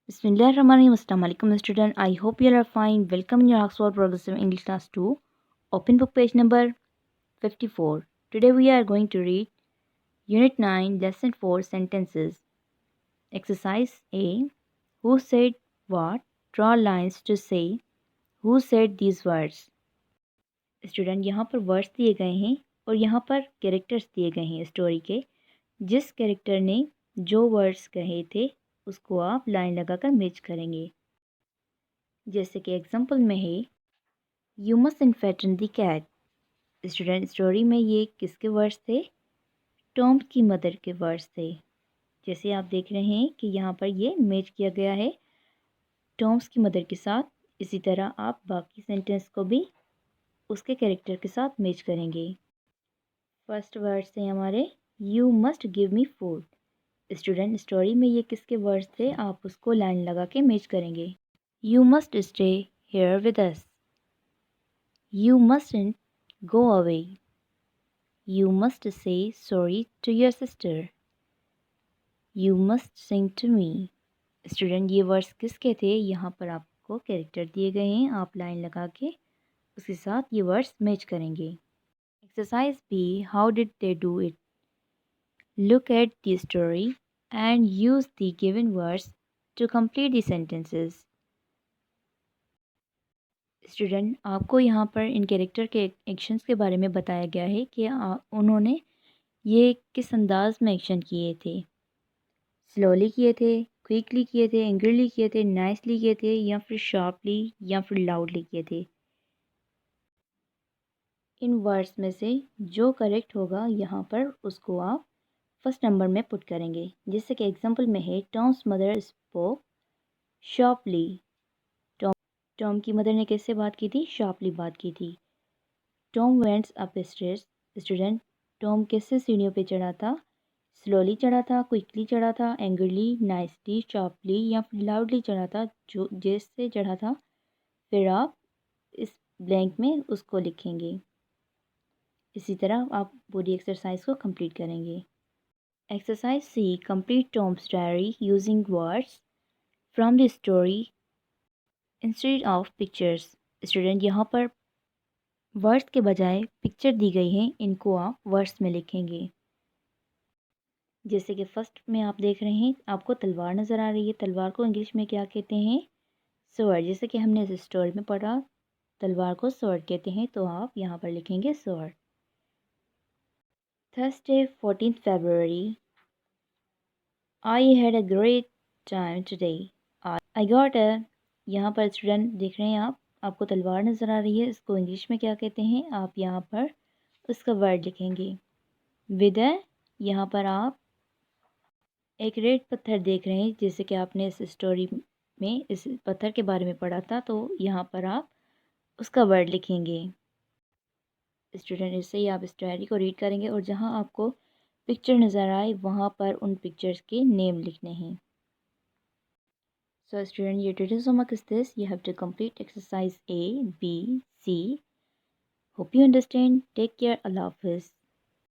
Bismillahirrahmanirrahim. Assalamu alaikum student. I hope you are fine. Welcome in your Oxford Progressive English Class 2. Open book page number 54. Today we are going to read Unit 9, Lesson 4, Sentences. Exercise A. Who said what? Draw lines to say who said these words. Student यहाँ पर words दिए गए हैं और यहाँ पर characters दिए गए हैं स्टोरी के। जिस कैरेक्टर ने जो वर्ड्स कहे थे उसको आप लाइन लगाकर मैच करेंगे। जैसे कि एग्जांपल में है यू मस्ट इन्फेटन द कैट। स्टूडेंट स्टोरी में ये किसके वर्ड्स थे? टॉम की मदर के वर्ड्स थे। जैसे आप देख रहे हैं कि यहाँ पर ये मैच किया गया है टॉम्स की मदर के साथ। इसी तरह आप बाकी सेंटेंस को भी उसके कैरेक्टर के साथ मैच करेंगे। फर्स्ट वर्ड्स हैं हमारे you must give me food. Student story में ये किसके वर्ड्स थे? आप उसको लाइन लगा के मैच करेंगे। You must stay here with us. You mustn't go away. You must say sorry to your sister. You must sing to me. Student ये वर्ड्स किसके थे? यहाँ पर आपको कैरेक्टर दिए गए हैं, आप लाइन लगा के उसके साथ ये वर्ड्स मैच करेंगे। Exercise B, how did they do it? Look at the story and use the given words to complete the sentences. Student आपको यहाँ पर इन कैरेक्टर के एक्शंस के बारे में बताया गया है कि उन्होंने ये किस अंदाज में एक्शन किए थे। स्लोली किए थे, क्विकली किए थे, एंग्रीली किए थे, नाइसली किए थे या फिर शार्पली या फिर लाउडली किए थे। इन वर्ड्स में से जो करेक्ट होगा यहाँ पर उसको आप फर्स्ट नंबर में पुट करेंगे। जैसे कि एग्जांपल में है Tom's mother spoke sharply. Tom की मदर ने कैसे बात की थी? शार्पली बात की थी। Tom vents up stairs. Student Tom कैसे सीढ़ियों पे चढ़ा था? स्लोली चढ़ा था, क्विकली चढ़ा था, एंग्रली, नाइसली, शार्पली या फिर लाउडली चढ़ा था। जो जैसे चढ़ा था फिर आप इस ब्लैंक में उसको लिखेंगे। इसी तरह आप पूरी एक्सरसाइज को कंप्लीट करेंगे। Exercise C, complete Tom's diary using words from the story instead of pictures. Student यहाँ पर वर्ड्स के बजाय पिक्चर दी गई हैं, इनको आप वर्ड्स में लिखेंगे। जैसे कि फर्स्ट में आप देख रहे हैं आपको तलवार नज़र आ रही है। तलवार को इंग्लिश में क्या कहते हैं? स्वॉर्ड। जैसे कि हमने इस स्टोरी में पढ़ा तलवार को स्वॉर्ड कहते हैं, तो आप यहाँ पर लिखेंगे sword. Thursday 14th February, I had a great time today. I got a, यहाँ पर स्टूडेंट देख रहे हैं आपको तलवार नज़र आ रही है, इसको इंग्लिश में क्या कहते हैं? आप यहाँ पर उसका वर्ड लिखेंगे। विद अ, यहाँ पर आप एक रेड पत्थर देख रहे हैं, जैसे कि आपने इस स्टोरी में इस पत्थर के बारे में पढ़ा था, तो यहाँ पर आप उसका वर्ड लिखेंगे। स्टूडेंट इससे ही आप इस डायरी को रीड करेंगे और जहाँ आपको पिक्चर नज़र आए वहाँ पर उन पिक्चर्स के नेम लिखने हैं। So student your today's homework is this. You have to complete exercise A, B, C. Hope you understand. Take care. Allah Hafiz.